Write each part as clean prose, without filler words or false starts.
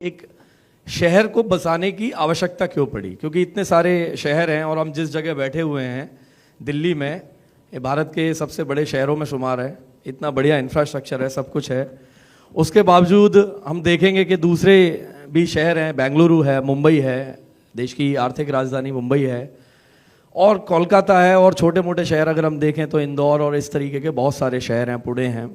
एक शहर को बसाने की आवश्यकता क्यों पड़ी? क्योंकि इतने सारे शहर हैं और हम जिस जगह बैठे हुए हैं दिल्ली में, ये भारत के सबसे बड़े शहरों में शुमार है, इतना बढ़िया इंफ्रास्ट्रक्चर है, सब कुछ है। उसके बावजूद हम देखेंगे कि दूसरे भी शहर हैं, बेंगलुरु है, मुंबई है, देश की आर्थिक राजधानी मुंबई है, और कोलकाता है, और छोटे मोटे शहर अगर हम देखें तो इंदौर और इस तरीके के बहुत सारे शहर हैं, पुणे हैं।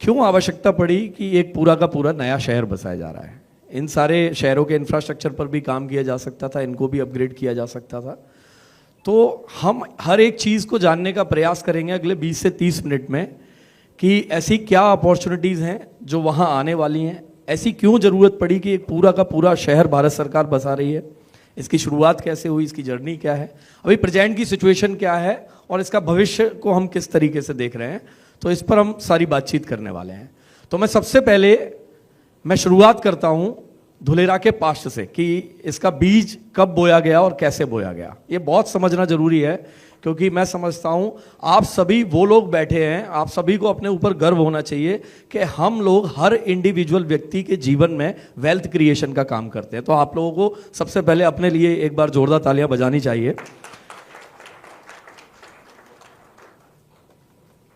क्यों आवश्यकता पड़ी कि एक पूरा का पूरा नया शहर बसाया जा रहा है? इन सारे शहरों के इंफ्रास्ट्रक्चर पर भी काम किया जा सकता था, इनको भी अपग्रेड किया जा सकता था। तो हम हर एक चीज़ को जानने का प्रयास करेंगे अगले 20 से 30 मिनट में कि ऐसी क्या अपॉर्चुनिटीज़ हैं जो वहाँ आने वाली हैं, ऐसी क्यों ज़रूरत पड़ी कि एक पूरा का पूरा शहर भारत सरकार बसा रही है, इसकी शुरुआत कैसे हुई, इसकी जर्नी क्या है, अभी प्रेजेंट की सिचुएशन क्या है, और इसका भविष्य को हम किस तरीके से देख रहे हैं। तो इस पर हम सारी बातचीत करने वाले हैं। तो मैं सबसे पहले शुरुआत करता हूं धुलेरा के पास्ट से कि इसका बीज कब बोया गया और कैसे बोया गया। ये बहुत समझना जरूरी है, क्योंकि मैं समझता हूं आप सभी वो लोग बैठे हैं, आप सभी को अपने ऊपर गर्व होना चाहिए कि हम लोग हर इंडिविजुअल व्यक्ति के जीवन में वेल्थ क्रिएशन का काम करते हैं। तो आप लोगों को सबसे पहले अपने लिए एक बार जोरदार तालियां बजानी चाहिए।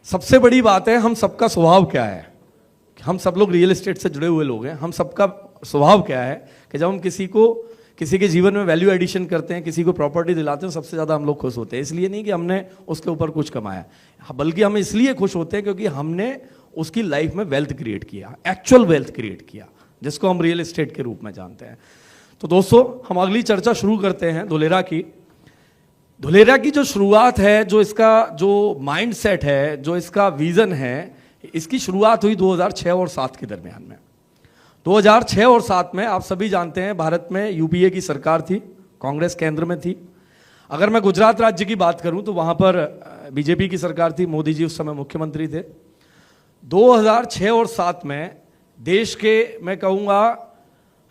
सबसे बड़ी बात है, हम सबका स्वभाव क्या है। हम सब लोग रियल एस्टेट से जुड़े हुए लोग हैं। हम सबका स्वभाव क्या है कि जब हम किसी के जीवन में वैल्यू एडिशन करते हैं, किसी को प्रॉपर्टी दिलाते हैं, सबसे ज़्यादा हम लोग खुश होते हैं। इसलिए नहीं कि हमने उसके ऊपर कुछ कमाया, बल्कि हम इसलिए खुश होते हैं क्योंकि हमने उसकी लाइफ में वेल्थ क्रिएट किया, एक्चुअल वेल्थ क्रिएट किया, जिसको हम रियल एस्टेट के रूप में जानते हैं। तो दोस्तों, हम अगली चर्चा शुरू करते हैं धुलेरा की। धुलेरा की जो शुरुआत है, जो इसका जो माइंड सेट है, जो इसका विजन है, इसकी शुरुआत हुई 2006 और 7 के दरमियान में। 2006 और 7 में आप सभी जानते हैं भारत में यूपीए की सरकार थी, कांग्रेस केंद्र में थी। अगर मैं गुजरात राज्य की बात करूं तो वहां पर बीजेपी की सरकार थी, मोदी जी उस समय मुख्यमंत्री थे। 2006 और 7 में देश के, मैं कहूँगा,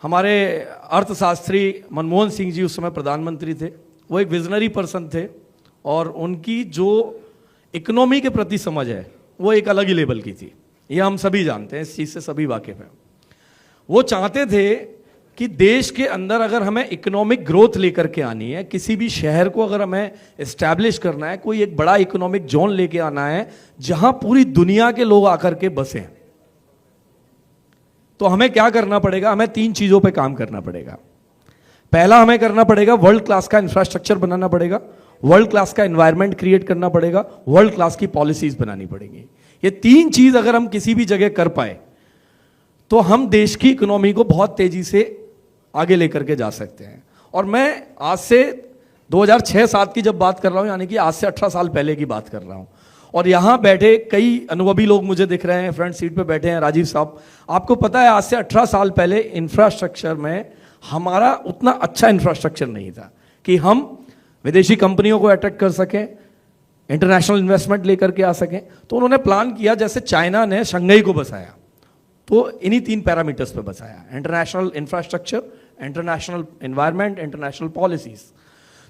हमारे अर्थशास्त्री मनमोहन सिंह जी उस समय प्रधानमंत्री थे। वो एक विजनरी पर्सन थे और उनकी जो इकोनॉमी के प्रति समझ है वो एक अलग ही लेवल की थी। ये हम सभी जानते हैं, इस चीज़ से सभी वाकिफ हैं। वो चाहते थे कि देश के अंदर अगर हमें इकोनॉमिक ग्रोथ लेकर के आनी है, किसी भी शहर को अगर हमें एस्टैब्लिश करना है, कोई एक बड़ा इकोनॉमिक जोन लेके आना है जहां पूरी दुनिया के लोग आकर के बसें, तो हमें क्या करना पड़ेगा? हमें 3 चीज़ों पे काम करना पड़ेगा। पहला, हमें करना पड़ेगा वर्ल्ड क्लास का इंफ्रास्ट्रक्चर बनाना पड़ेगा, वर्ल्ड क्लास का एनवायरनमेंट क्रिएट करना पड़ेगा, वर्ल्ड क्लास की पॉलिसीज बनानी पड़ेंगी। ये 3 चीज अगर हम किसी भी जगह कर पाए तो हम देश की इकोनॉमी को बहुत तेजी से आगे लेकर के जा सकते हैं। और मैं आज से 2006-7 की जब बात कर रहा हूं, यानी कि आज से 18 साल पहले की बात कर रहा हूं, और यहां बैठे कई अनुभवी लोग मुझे दिख रहे हैं, फ्रंट सीट पे बैठे हैं राजीव साहब। आपको पता है आज से 18 साल पहले इंफ्रास्ट्रक्चर में हमारा उतना अच्छा इंफ्रास्ट्रक्चर नहीं था कि हम विदेशी कंपनियों को अट्रैक्ट कर सकें, इंटरनेशनल इन्वेस्टमेंट लेकर के आ सकें। तो उन्होंने प्लान किया, जैसे चाइना ने शंघाई को बसाया, तो इन्हीं 3 पैरामीटर्स पे बसाया: international infrastructure, international environment, international policies.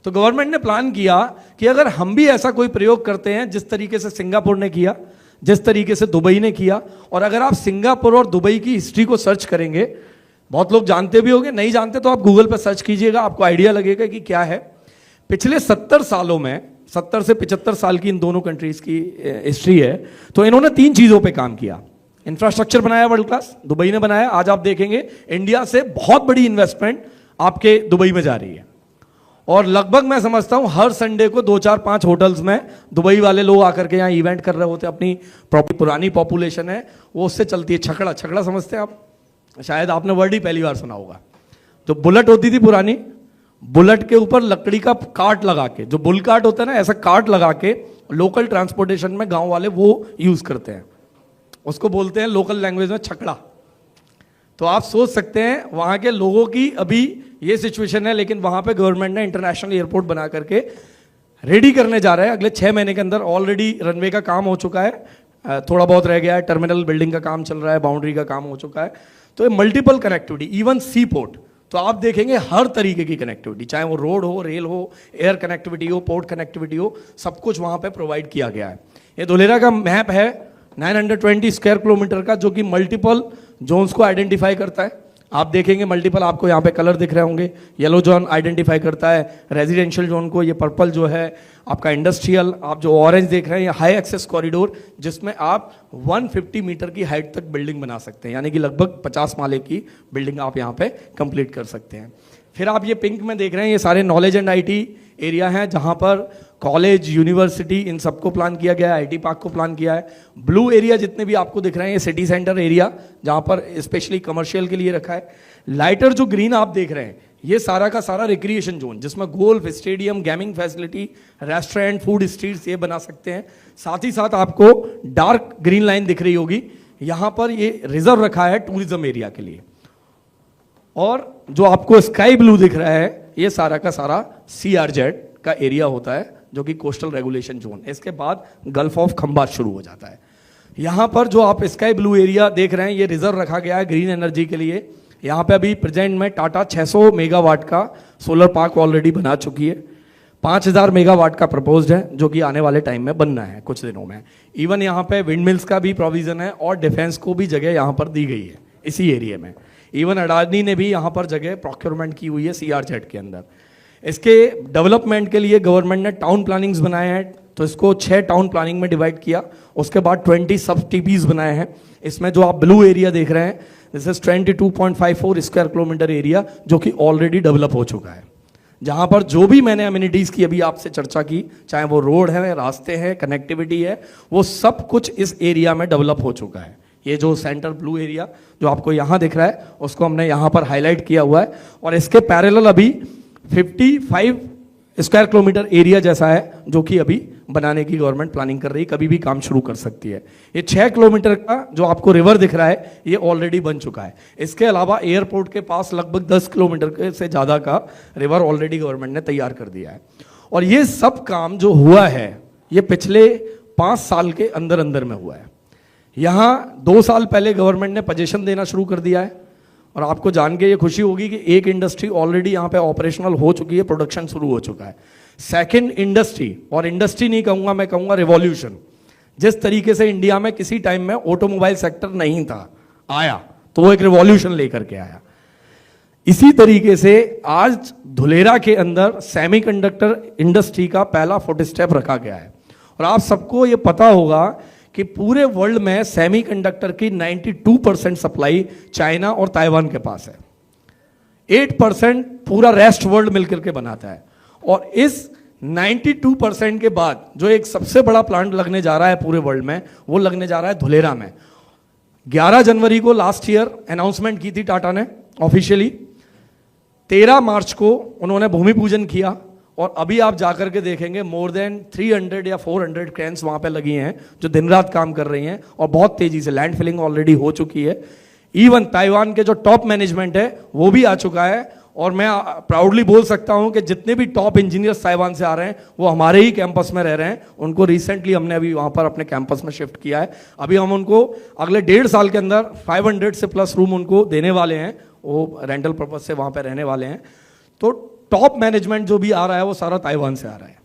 तो गवर्नमेंट ने प्लान किया कि अगर हम भी ऐसा कोई प्रयोग करते हैं जिस तरीके से सिंगापुर ने किया, जिस तरीके से दुबई ने किया, और अगर आप सिंगापुर और दुबई की हिस्ट्री को सर्च करेंगे, बहुत लोग जानते भी होंगे, नहीं जानते तो आप गूगल पर सर्च कीजिएगा, आपको आइडिया लगेगा कि क्या है। पिछले 70 सालों में, 70 से 75 साल की इन दोनों कंट्रीज की हिस्ट्री है, तो इन्होंने 3 चीजों पे काम किया। इंफ्रास्ट्रक्चर बनाया वर्ल्ड क्लास, दुबई ने बनाया। आज आप देखेंगे इंडिया से बहुत बड़ी इन्वेस्टमेंट आपके दुबई में जा रही है, और लगभग मैं समझता हूं हर संडे को 2, 4, 5 होटल्स में दुबई वाले लोग आकर के यहाँ इवेंट कर रहे होते हैं। अपनी पुरानी पॉपुलेशन है वो उससे चलती है। छकड़ा समझते हैं आप? शायद आपने वर्ड ही पहली बार सुना होगा। जो बुलेट होती थी पुरानी, बुलेट के ऊपर लकड़ी का कार्ट लगा के, जो बुल कार्ट होता है ना, ऐसा कार्ट लगा के लोकल ट्रांसपोर्टेशन में गांव वाले वो यूज करते हैं। उसको बोलते हैं लोकल लैंग्वेज में छकड़ा। तो आप सोच सकते हैं वहां के लोगों की अभी ये सिचुएशन है, लेकिन वहां पे गवर्नमेंट ने इंटरनेशनल एयरपोर्ट बना करके रेडी करने जा रहा है। अगले 6 महीने के अंदर ऑलरेडी रनवे का काम हो चुका है, थोड़ा बहुत रह गया है, टर्मिनल बिल्डिंग का काम चल रहा है, बाउंड्री का काम हो चुका है। तो ये मल्टीपल कनेक्टिविटी, इवन सी पोर्ट, तो आप देखेंगे हर तरीके की कनेक्टिविटी, चाहे वो रोड हो, रेल हो, एयर कनेक्टिविटी हो, पोर्ट कनेक्टिविटी हो, सब कुछ वहां पे प्रोवाइड किया गया है। ये धुलेरा का मैप है 920 स्क्वायर किलोमीटर का, जो कि मल्टीपल जोन्स को आइडेंटिफाई करता है। आप देखेंगे मल्टीपल आपको यहाँ पे कलर दिख रहे होंगे। येलो जोन आइडेंटिफाई करता है रेजिडेंशियल जोन को, ये पर्पल जो है आपका इंडस्ट्रियल, आप जो ऑरेंज देख रहे हैं ये हाई एक्सेस कॉरिडोर, जिसमें आप 150 मीटर की हाइट तक बिल्डिंग बना सकते हैं, यानी कि लगभग 50 माले की बिल्डिंग आप यहाँ पे कंप्लीट कर सकते हैं। फिर आप ये पिंक में देख रहे हैं, ये सारे नॉलेज एंड आईटी एरिया हैं, जहाँ पर कॉलेज, यूनिवर्सिटी, इन सबको प्लान किया गया है, आईटी पार्क को प्लान किया है। ब्लू एरिया जितने भी आपको दिख रहे हैं ये सिटी सेंटर एरिया, जहाँ पर स्पेशली कमर्शियल के लिए रखा है। लाइटर जो ग्रीन आप देख रहे हैं ये सारा का सारा रिक्रिएशन जोन, जिसमें golf, stadium, gaming facility, restaurant, food streets ये बना सकते हैं। साथ ही साथ आपको डार्क ग्रीन लाइन दिख रही होगी, यहाँ पर ये रिजर्व रखा है टूरिज्म एरिया के लिए। और जो आपको स्काई ब्लू दिख रहा है ये सारा का सारा CRZ का एरिया होता है, जो कि कोस्टल रेगुलेशन जोन। इसके बाद गल्फ ऑफ खंबात शुरू हो जाता है। यहाँ पर जो आप स्काई ब्लू एरिया देख रहे हैं ये रिजर्व रखा गया है ग्रीन एनर्जी के लिए। यहाँ पे अभी प्रेजेंट में टाटा 600 मेगावाट का सोलर पार्क ऑलरेडी बना चुकी है। 5000 मेगावाट का प्रपोज्ड है, जो कि आने वाले टाइम में बनना है कुछ दिनों में। इवन यहाँ पे विंड मिल्स का भी प्रोविजन है और डिफेंस को भी जगह यहाँ पर दी गई है इसी एरिया में। इवन अडानी ने भी यहाँ पर जगह प्रोक्योरमेंट की हुई है CRZ के अंदर। इसके डेवलपमेंट के लिए गवर्नमेंट ने टाउन प्लानिंग्स बनाए हैं, तो इसको 6 टाउन प्लानिंग में डिवाइड किया। उसके बाद 20 सब TPs बनाए हैं। इसमें जो आप ब्लू एरिया देख रहे हैं this is 22.54 square kilometre area, जो कि ऑलरेडी डेवलप हो चुका है, जहां पर जो भी मैंने अम्यूनिटीज़ की अभी आपसे चर्चा की, चाहे वो रोड है, रास्ते हैं, कनेक्टिविटी है, वो सब कुछ इस एरिया में डेवलप हो चुका है। ये जो सेंटर ब्लू एरिया जो आपको यहाँ दिख रहा है उसको हमने यहाँ पर हाईलाइट किया हुआ है। और इसके पैरेलल अभी 55 स्क्वायर किलोमीटर एरिया जैसा है, जो कि अभी बनाने की गवर्नमेंट प्लानिंग कर रही है, कभी भी काम शुरू कर सकती है। ये 6 किलोमीटर का जो आपको रिवर दिख रहा है ये ऑलरेडी बन चुका है। इसके अलावा एयरपोर्ट के पास लगभग 10 किलोमीटर से ज़्यादा का रिवर ऑलरेडी गवर्नमेंट ने तैयार कर दिया है। और ये सब काम जो हुआ है ये पिछले 5 साल के अंदर अंदर में हुआ है। यहाँ 2 साल पहले गवर्नमेंट ने पोजीशन देना शुरू कर दिया है। और आपको जान के ये खुशी होगी कि एक इंडस्ट्री ऑलरेडी यहाँ पे ऑपरेशनल हो चुकी है, प्रोडक्शन शुरू हो चुका है। सेकंड इंडस्ट्री, और इंडस्ट्री नहीं कहूँगा मैं, कहूँगा रिवॉल्यूशन। जिस तरीके से इंडिया में किसी टाइम में ऑटोमोबाइल सेक्टर नहीं था, आया तो वो एक रिवॉल्यूशन लेकर के आया। इसी तरीके से आज धुलेरा के अंदर सेमीकंडक्टर इंडस्ट्री का पहला फुटस्टेप रखा गया है। और आप सबको ये पता होगा कि पूरे वर्ल्ड में सेमीकंडक्टर की 92% सप्लाई चाइना और ताइवान के पास है। 8% पूरा रेस्ट वर्ल्ड मिलकर के बनाता है। और इस 92% के बाद जो एक सबसे बड़ा प्लांट लगने जा रहा है पूरे वर्ल्ड में, वो लगने जा रहा है धुलेरा में। 11 जनवरी को लास्ट ईयर अनाउंसमेंट की थी टाटा ने ऑफिशियली। 13 मार्च को उन्होंने भूमि पूजन किया। और अभी आप जाकर के देखेंगे मोर देन 300 या 400 क्रेन्स वहाँ पे लगी हैं जो दिन रात काम कर रही हैं। और बहुत तेजी से लैंड फिलिंग ऑलरेडी हो चुकी है। इवन ताइवान के जो टॉप मैनेजमेंट है वो भी आ चुका है। और मैं प्राउडली बोल सकता हूं कि जितने भी टॉप इंजीनियर्स ताइवान से आ रहे हैं वो हमारे ही कैंपस में रह रहे हैं। उनको रिसेंटली हमने अभी वहाँ पर अपने कैंपस में शिफ्ट किया है। अभी हम उनको अगले 1.5 साल के अंदर 500 से प्लस रूम उनको देने वाले हैं, वो रेंटल पर्पज से वहाँ पर रहने वाले हैं। तो टॉप मैनेजमेंट जो भी आ रहा है वो सारा ताइवान से आ रहा है।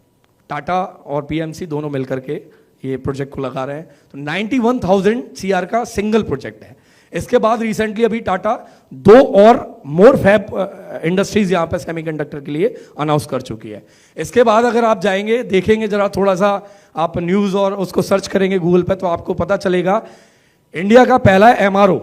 टाटा और PMC दोनों मिलकर के ये प्रोजेक्ट को लगा रहे हैं। तो 91,000 CR का सिंगल प्रोजेक्ट है। इसके बाद रिसेंटली अभी टाटा 2 और मोर फैब इंडस्ट्रीज यहाँ पे सेमीकंडक्टर के लिए अनाउंस कर चुकी है। इसके बाद अगर आप जाएंगे देखेंगे जरा थोड़ा सा आप न्यूज़ और उसको सर्च करेंगे गूगल पे, तो आपको पता चलेगा इंडिया का पहला MRO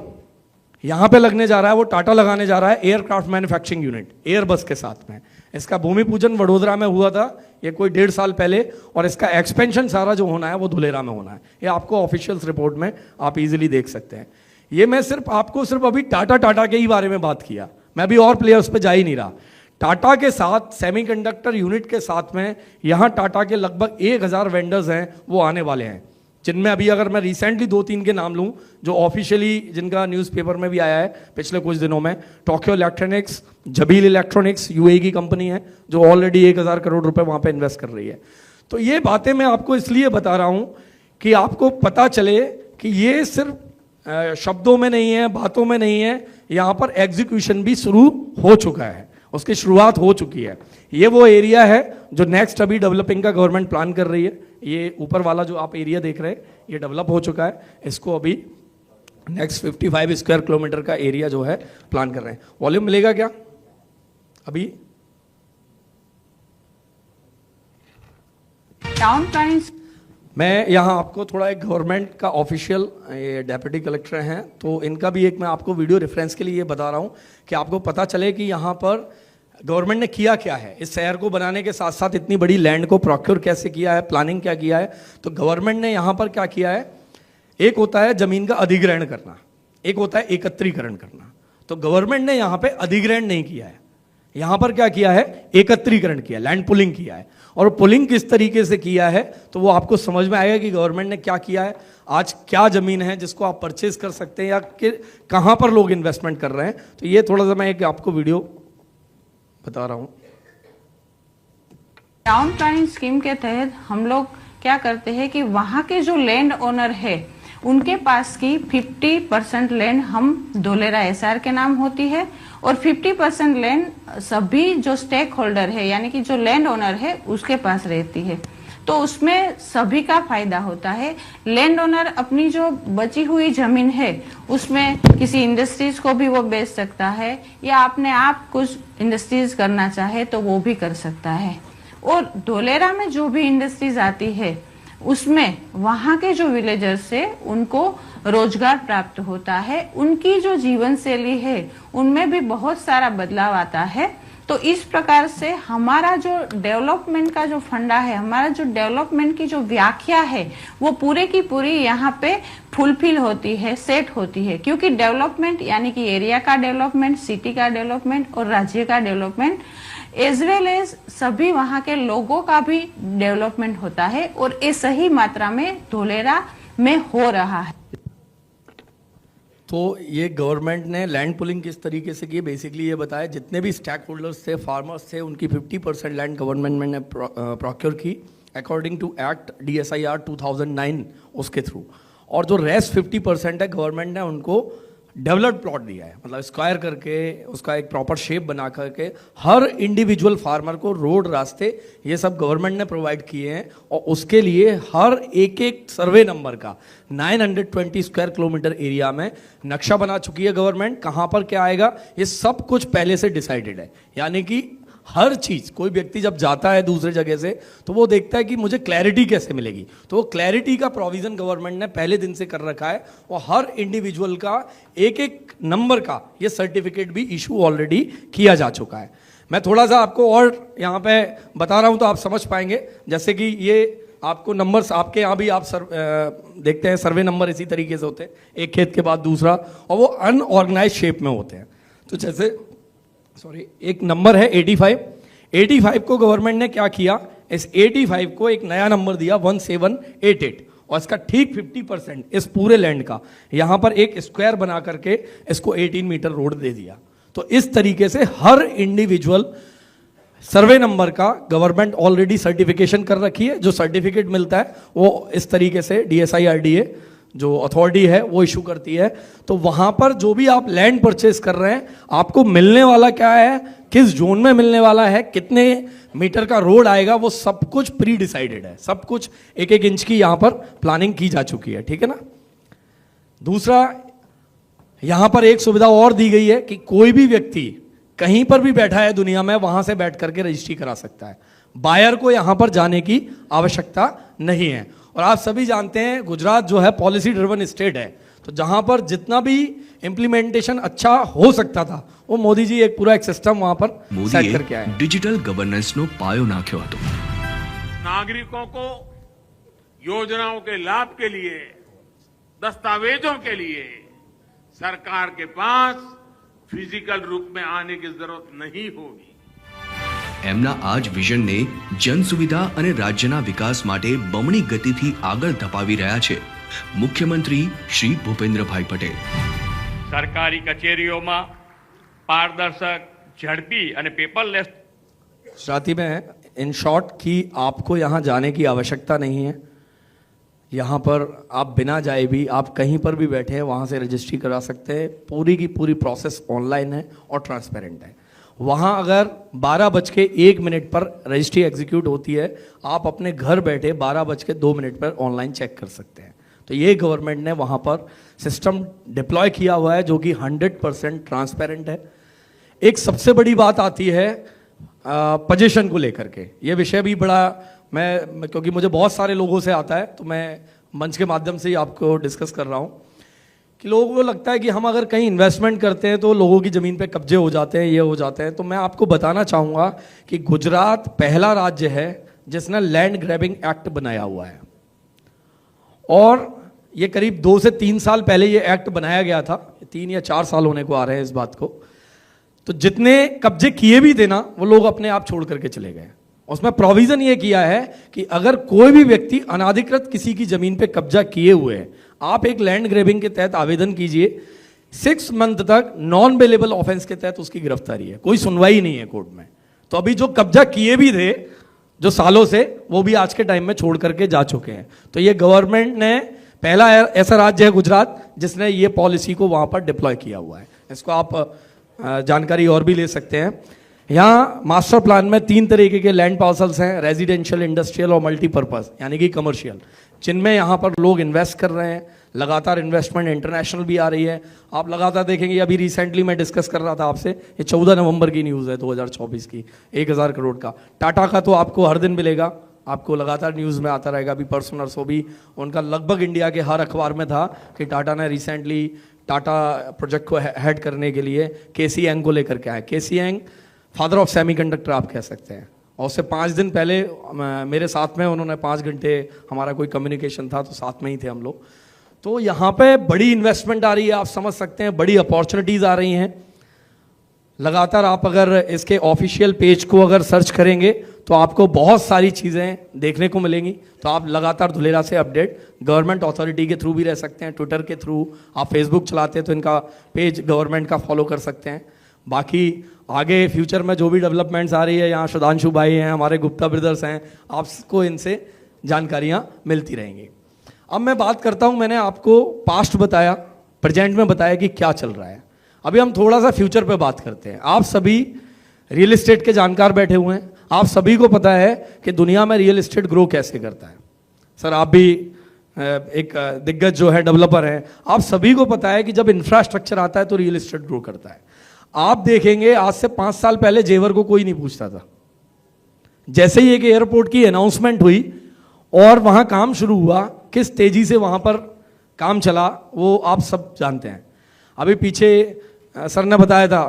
यहाँ पे लगने जा रहा है। वो टाटा लगाने जा रहा है एयरक्राफ्ट मैन्युफैक्चरिंग यूनिट एयरबस के साथ में। इसका भूमि पूजन वडोदरा में हुआ था ये कोई 1.5 साल पहले। और इसका एक्सपेंशन सारा जो होना है वो धुलेरा में होना है। ये आपको ऑफिशियल्स रिपोर्ट में आप इजीली देख सकते हैं। ये मैं आपको सिर्फ अभी टाटा के ही बारे में बात किया, मैं भी और प्लेयर्स पे जा ही नहीं रहा। टाटा के साथ सेमीकंडक्टर यूनिट के साथ में यहाँ टाटा के लगभग 1000 वेंडर्स हैं वो आने वाले हैं, जिनमें अभी अगर मैं रिसेंटली 2-3 के नाम लूँ जो ऑफिशियली जिनका न्यूज़पेपर में भी आया है पिछले कुछ दिनों में, Tokyo electronics, Zabeel electronics UAE की कंपनी है जो ऑलरेडी 1000 करोड़ रुपए वहाँ पे इन्वेस्ट कर रही है। तो ये बातें मैं आपको इसलिए बता रहा हूँ कि आपको पता चले कि ये सिर्फ शब्दों में नहीं है, बातों में नहीं है, यहाँ पर एग्जीक्यूशन भी शुरू हो चुका है, उसकी शुरुआत हो चुकी है। ये वो एरिया है जो नेक्स्ट अभी डेवलपिंग का गवर्नमेंट प्लान कर रही है। ये ऊपर वाला जो आप एरिया देख रहे हैं ये डेवलप हो चुका है, इसको अभी नेक्स्ट 55 स्क्वायर किलोमीटर का एरिया जो है प्लान कर रहे हैं। वॉल्यूम मिलेगा क्या अभी? टाउन प्लानिंग मैं यहाँ आपको थोड़ा एक गवर्नमेंट का ऑफिशियल, ये डेप्यूटी कलेक्टर हैं, तो इनका भी एक मैं आपको वीडियो रेफरेंस के लिए ये बता रहा हूँ कि आपको पता चले कि यहाँ पर गवर्नमेंट ने किया क्या है। इस शहर को बनाने के साथ साथ इतनी बड़ी लैंड को प्रोक्योर कैसे किया है, प्लानिंग क्या किया है। तो गवर्नमेंट ने यहाँ पर क्या किया है, एक होता है जमीन का अधिग्रहण करना, एक होता है एकत्रीकरण करना। तो गवर्नमेंट ने यहाँ पे अधिग्रहण नहीं किया है, यहाँ पर क्या किया है, एकत्रीकरण किया, लैंड पुलिंग किया है। और पुलिंग किस तरीके से किया है तो वो आपको समझ में आएगा कि गवर्नमेंट ने क्या किया है। आज क्या जमीन है जिसको आप परचेज कर सकते हैं या कि कहाँ पर लोग इन्वेस्टमेंट कर रहे हैं। तो ये थोड़ा सा मैं एक आपको वीडियो बता रहा हूँ। टाउन प्लानिंग स्कीम के तहत हम लोग क्या करते हैं कि वहाँ के जो लैंड ओनर है उनके पास की 50% लैंड हम धोलेरा एसआर के नाम होती है और 50% लैंड सभी जो स्टेक होल्डर है यानी कि जो लैंड ओनर है उसके पास रहती है। तो उसमें सभी का फायदा होता है। लैंड ओनर अपनी जो बची हुई जमीन है उसमें किसी इंडस्ट्रीज को भी वो बेच सकता है या अपने आप कुछ इंडस्ट्रीज करना चाहे तो वो भी कर सकता है। और धोलेरा में जो भी इंडस्ट्रीज आती है उसमें वहाँ के जो विलेजर्स से उनको रोजगार प्राप्त होता है, उनकी जो जीवन शैली है उनमें भी बहुत सारा बदलाव आता है। तो इस प्रकार से हमारा जो डेवलपमेंट का जो फंडा है, हमारा जो डेवलपमेंट की जो व्याख्या है वो पूरे की पूरी यहाँ पे फुलफिल होती है, सेट होती है। क्योंकि डेवलपमेंट यानी कि एरिया का डेवलपमेंट, सिटी का डेवलपमेंट और राज्य का डेवलपमेंट एज वेल एज सभी वहाँ के लोगों का भी डेवलपमेंट होता है और ये सही मात्रा में धोलेरा में हो रहा है। तो ये गवर्नमेंट ने लैंड पुलिंग किस तरीके से की, बेसिकली ये बताया जितने भी स्टैक होल्डर्स थे, फार्मर्स थे, उनकी 50% लैंड गवर्नमेंट ने प्रोक्योर की अकॉर्डिंग टू एक्ट DSIR 2009 उसके थ्रू। और जो रेस्ट 50% है गवर्नमेंट ने उनको डेवलप्ड प्लॉट दिया है, मतलब स्क्वायर करके उसका एक प्रॉपर शेप बना करके हर इंडिविजुअल फार्मर को रोड, रास्ते ये सब गवर्नमेंट ने प्रोवाइड किए हैं। और उसके लिए हर एक एक सर्वे नंबर का 920 स्क्वायर किलोमीटर एरिया में नक्शा बना चुकी है गवर्नमेंट। कहाँ पर क्या आएगा ये सब कुछ पहले से डिसाइडेड है। यानी कि हर चीज़, कोई व्यक्ति जब जाता है दूसरे जगह से तो वो देखता है कि मुझे क्लैरिटी कैसे मिलेगी, तो वो क्लैरिटी का प्रोविज़न गवर्नमेंट ने पहले दिन से कर रखा है। और हर इंडिविजुअल का एक एक नंबर का ये सर्टिफिकेट भी इशू ऑलरेडी किया जा चुका है। मैं थोड़ा सा आपको और यहाँ पे बता रहा हूँ तो आप समझ पाएंगे। जैसे कि ये आपको नंबर्स आपके यहाँ भी आप देखते हैं, सर्वे नंबर इसी तरीके से होते हैं, एक खेत के बाद दूसरा, और वो अनऑर्गेनाइज शेप में होते हैं। तो जैसे एक नंबर है 85 को गवर्नमेंट ने क्या किया, इस 85 को एक नया नंबर दिया 1788 और इसका ठीक 50% इस पूरे लैंड का यहां पर एक स्क्वायर बना करके इसको 18 मीटर रोड दे दिया। तो इस तरीके से हर इंडिविजुअल सर्वे नंबर का गवर्नमेंट ऑलरेडी सर्टिफिकेशन कर रखी है। जो सर्टिफिकेट मिलता है वो इस तरीके से DSIRDA जो अथॉरिटी है वो इशू करती है। तो वहां पर जो भी आप लैंड परचेज कर रहे हैं आपको मिलने वाला क्या है, किस जोन में मिलने वाला है, कितने मीटर का रोड आएगा, वो सब कुछ प्री डिसाइडेड है। सब कुछ एक एक इंच की यहां पर प्लानिंग की जा चुकी है, ठीक है ना। दूसरा, यहां पर एक सुविधा और दी गई है कि कोई भी व्यक्ति कहीं पर भी बैठा है दुनिया में वहां से बैठ करके रजिस्ट्री करा सकता है। बायर को यहां पर जाने की आवश्यकता नहीं है। और आप सभी जानते हैं गुजरात जो है पॉलिसी ड्रिवन स्टेट है, तो जहां पर जितना भी इम्प्लीमेंटेशन अच्छा हो सकता था वो मोदी जी एक पूरा एक सिस्टम वहां पर सेट करके आए। डिजिटल गवर्नेंस नो पायो नाख्यो हतो। नागरिकों को योजनाओं के लाभ के लिए, दस्तावेजों के लिए सरकार के पास फिजिकल रूप में आने की जरूरत नहीं होगी। એમના આજ વિઝનને જન સુવિધા અને રાજ્યના વિકાસ માટે બમણી ગતિથી આગળ ધપાવી રહ્યા છે મુખ્યમંત્રી શ્રી ભૂપેન્દ્રભાઈ પટેલ। સરકારી કચેરીઓમાં પારદર્શક, ઝડપી અને પેપરલેસ गुजराती में है इन शॉर्ट कि आपको यहाँ जाने की आवश्यकता नहीं है। यहाँ पर आप बिना जाए भी आप कहीं पर भी बैठे हैं वहाँ से रजिस्ट्री करा सकते हैं। पूरी की पूरी प्रोसेस ऑनलाइन है और ट्रांसपेरेंट है। वहाँ अगर 12:01 पर रजिस्ट्री एग्जीक्यूट होती है, आप अपने घर बैठे 12:02 पर ऑनलाइन चेक कर सकते हैं। तो तो ये गवर्नमेंट ने वहाँ पर सिस्टम डिप्लॉय किया हुआ है जो कि 100% ट्रांसपेरेंट है। एक सबसे बड़ी बात आती है पोजीशन को लेकर के। ये विषय भी बड़ा मैं क्योंकि मुझे बहुत सारे लोगों से आता है तो मैं मंच के माध्यम से ही आपको डिस्कस कर रहा हूँ कि लोगों को लगता है कि हम अगर कहीं इन्वेस्टमेंट करते हैं तो लोगों की ज़मीन पे कब्जे हो जाते हैं, ये हो जाते हैं। तो मैं आपको बताना चाहूँगा कि गुजरात पहला राज्य है जिसने लैंड ग्रैबिंग एक्ट बनाया हुआ है और ये करीब 2 से 3 साल पहले ये एक्ट बनाया गया था, 3 या 4 साल होने को आ रहे हैं इस बात को। तो जितने कब्जे किए भी थे ना वो लोग अपने आप छोड़ करके चले गए। उसमें प्रोविजन ये किया है कि अगर कोई भी व्यक्ति अनाधिकृत किसी की जमीन पे कब्जा किए हुए है, आप एक लैंड ग्रैबिंग के तहत आवेदन कीजिए, 6 मंथ तक नॉन बेलेबल ऑफेंस के तहत उसकी गिरफ्तारी है, कोई सुनवाई नहीं है कोर्ट में। तो अभी जो कब्जा किए भी थे जो सालों से, वो भी आज के टाइम में छोड़ करके जा चुके हैं। तो ये गवर्नमेंट ने पहला ऐसा राज्य है गुजरात जिसने ये पॉलिसी को वहां पर डिप्लॉय किया हुआ है। इसको आप जानकारी और भी ले सकते हैं। यहाँ मास्टर प्लान में 3 तरीके के लैंड पार्सल्स हैं, रेजिडेंशियल, इंडस्ट्रियल और मल्टीपर्पज यानी कि कमर्शियल, जिनमें यहाँ पर लोग इन्वेस्ट कर रहे हैं। लगातार इन्वेस्टमेंट इंटरनेशनल भी आ रही है। आप लगातार देखेंगे, अभी रिसेंटली मैं डिस्कस कर रहा था आपसे, ये 14 नवंबर की न्यूज़ है 2024 की, 1000 करोड़ का। टाटा का तो आपको हर दिन मिलेगा, आपको लगातार न्यूज़ में आता रहेगा। अभी परसों नरसों भी उनका लगभग इंडिया के हर अखबार में था कि टाटा ने रिसेंटली टाटा प्रोजेक्ट को हेड करने के लिए केसी एंग को लेकर के आए। केसी एंग फादर ऑफ सेमीकंडक्टर आप कह सकते हैं। और उससे 5 दिन पहले मेरे साथ में उन्होंने 5 घंटे हमारा कोई कम्युनिकेशन था तो साथ में ही थे हम लोग। तो यहाँ पे बड़ी इन्वेस्टमेंट आ रही है, आप समझ सकते हैं, बड़ी अपॉर्चुनिटीज़ आ रही हैं लगातार। आप अगर इसके ऑफिशियल पेज को अगर सर्च करेंगे तो आपको बहुत सारी चीज़ें देखने को मिलेंगी। तो आप लगातार धुलेरा से अपडेट गवर्नमेंट अथॉरिटी के थ्रू भी रह सकते हैं, ट्विटर के थ्रू, आप फेसबुक चलाते हैं तो इनका पेज गवर्नमेंट का फॉलो कर सकते हैं। बाकी आगे फ्यूचर में जो भी डेवलपमेंट्स आ रही है, यहाँ सुधांशु भाई हैं, हमारे गुप्ता ब्रदर्स हैं, आपको इनसे जानकारियाँ मिलती रहेंगी। अब मैं बात करता हूँ, मैंने आपको पास्ट बताया, प्रेजेंट में बताया कि क्या चल रहा है। अभी हम थोड़ा सा फ्यूचर पे बात करते हैं। आप सभी रियल एस्टेट के जानकार बैठे हुए हैं, आप सभी को पता है कि दुनिया में रियल एस्टेट ग्रो कैसे करता है। सर आप भी एक दिग्गज जो है डेवलपर हैं, आप सभी को पता है कि जब इंफ्रास्ट्रक्चर आता है तो रियल एस्टेट ग्रो करता है। आप देखेंगे आज से 5 साल पहले जेवर को कोई नहीं पूछता था। जैसे ही एक एयरपोर्ट की अनाउंसमेंट हुई और वहां काम शुरू हुआ, किस तेजी से वहां पर काम चला वो आप सब जानते हैं। अभी पीछे सर ने बताया था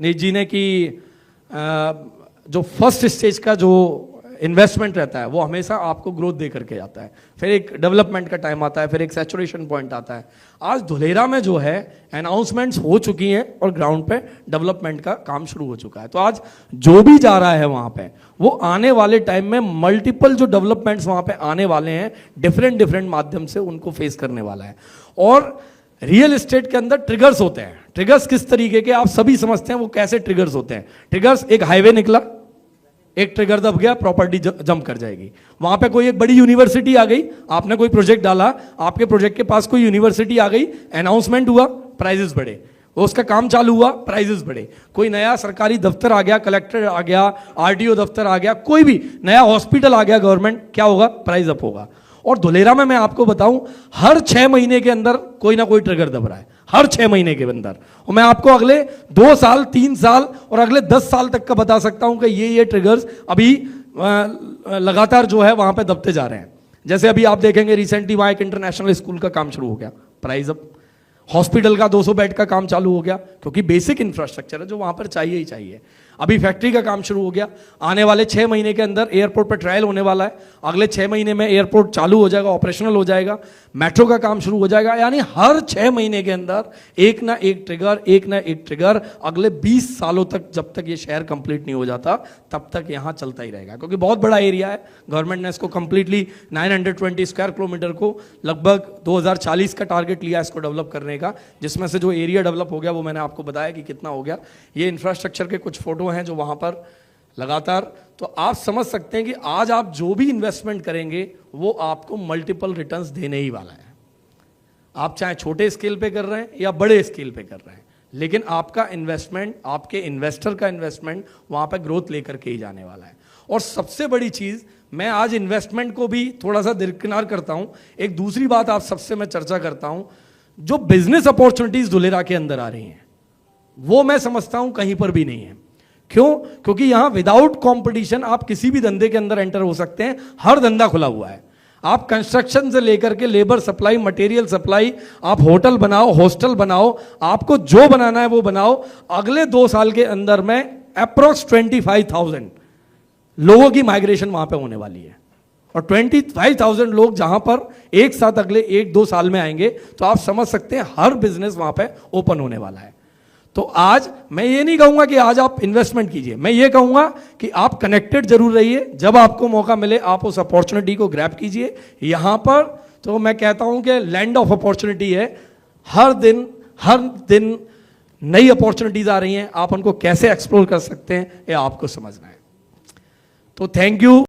नीत जी ने कि जो फर्स्ट स्टेज का जो इन्वेस्टमेंट रहता है वो हमेशा आपको ग्रोथ दे करके जाता है, फिर एक डेवलपमेंट का टाइम आता है, फिर एक सैचुरेशन पॉइंट आता है। आज धुलेरा में जो है अनाउंसमेंट्स हो चुकी हैं और ग्राउंड पे डेवलपमेंट का काम शुरू हो चुका है। तो आज जो भी जा रहा है वहां पे, वो आने वाले टाइम में मल्टीपल जो डेवलपमेंट्स वहां पे आने वाले हैं, डिफरेंट माध्यम से उनको फेस करने वाला है। और रियल एस्टेट के अंदर ट्रिगर्स होते हैं। ट्रिगर्स किस तरीके के आप सभी समझते हैं, वो कैसे ट्रिगर्स होते हैं। ट्रिगर्स, एक हाईवे निकला, एक ट्रिगर दब गया, प्रॉपर्टी जंप कर जाएगी। वहां पे कोई एक बड़ी यूनिवर्सिटी आ गई, आपने कोई प्रोजेक्ट डाला, आपके प्रोजेक्ट के पास कोई यूनिवर्सिटी आ गई, अनाउंसमेंट हुआ, प्राइजेस बढ़े, उसका काम चालू हुआ, प्राइजेस बढ़े। कोई नया सरकारी दफ्तर आ गया, कलेक्टर आ गया, आरटीओ दफ्तर आ गया, कोई भी नया हॉस्पिटल आ गया गवर्नमेंट, क्या होगा, प्राइस अप होगा। और धुलेरा में मैं आपको बताऊं, हर 6 महीने के अंदर कोई ना कोई ट्रिगर दब रहा है, हर 6 महीने के अंदर। और मैं आपको अगले 2 साल, 3 साल और अगले 10 साल तक का बता सकता हूं कि ये ट्रिगर्स अभी लगातार जो है वहां पे दबते जा रहे हैं। जैसे अभी आप देखेंगे रिसेंटली वहां एक इंटरनेशनल स्कूल का काम शुरू हो गया, प्राइस अप। हॉस्पिटल का 200 बेड का काम चालू हो गया, क्योंकि बेसिक इंफ्रास्ट्रक्चर है जो वहां पर चाहिए ही चाहिए। अभी फैक्ट्री का काम शुरू हो गया, आने वाले 6 महीने के अंदर एयरपोर्ट पर ट्रायल होने वाला है, अगले 6 महीने में एयरपोर्ट चालू हो जाएगा, ऑपरेशनल हो जाएगा, मेट्रो का काम शुरू हो जाएगा। यानी हर 6 महीने के अंदर एक ना एक ट्रिगर अगले 20 सालों तक, जब तक ये शहर कंप्लीट नहीं हो जाता तब तक यहाँ चलता ही रहेगा। क्योंकि बहुत बड़ा एरिया है, गवर्नमेंट ने इसको कंप्लीटली 920 स्क्वायर किलोमीटर को लगभग 2040 का टारगेट लिया इसको डेवलप करने का, जिसमें से जो एरिया डेवलप हो गया वो मैंने आपको बताया कि कितना हो गया। ये इंफ्रास्ट्रक्चर के कुछ फोटो हैं जो वहां पर लगातार, तो आप समझ सकते हैं कि आज आप जो भी इन्वेस्टमेंट करेंगे वो आपको मल्टीपल रिटर्न्स देने ही वाला है। आप चाहे छोटे स्केल पे कर रहे हैं या बड़े स्केल पे कर रहे हैं, लेकिन आपका इन्वेस्टमेंट, आपके इन्वेस्टर का इन्वेस्टमेंट वहां पर ग्रोथ लेकर के ही जाने वाला है। और सबसे बड़ी चीज, मैं आज इन्वेस्टमेंट को भी थोड़ा सा दरकिनार करता हूं। एक दूसरी बात आप सबसे मैं चर्चा करता हूं, जो बिजनेस अपॉर्चुनिटीज धुलेरा के अंदर आ रही हैं वो मैं समझता हूं कहीं पर भी नहीं है। क्यों? क्योंकि यहां विदाउट कंपटीशन आप किसी भी धंधे के अंदर एंटर हो सकते हैं। हर धंधा खुला हुआ है। आप कंस्ट्रक्शन से लेकर के लेबर सप्लाई, मटेरियल सप्लाई, आप होटल बनाओ, हॉस्टल बनाओ, आपको जो बनाना है वो बनाओ। अगले 2 साल के अंदर में अप्रोक्स 25,000 लोगों की माइग्रेशन वहां पे होने वाली है। और 25,000 लोग जहां पर एक साथ अगले 1-2 साल में आएंगे तो आप समझ सकते हैं हर बिजनेस वहां पे ओपन होने वाला है। तो आज मैं ये नहीं कहूंगा कि आज आप इन्वेस्टमेंट कीजिए, मैं ये कहूंगा कि आप कनेक्टेड जरूर रहिए। जब आपको मौका मिले आप उस अपॉर्चुनिटी को ग्रैब कीजिए। यहां पर तो मैं कहता हूं कि लैंड ऑफ अपॉर्चुनिटी है। हर दिन नई अपॉर्चुनिटीज आ रही हैं। आप उनको कैसे एक्सप्लोर कर सकते हैं ये आपको समझना है। तो थैंक यू।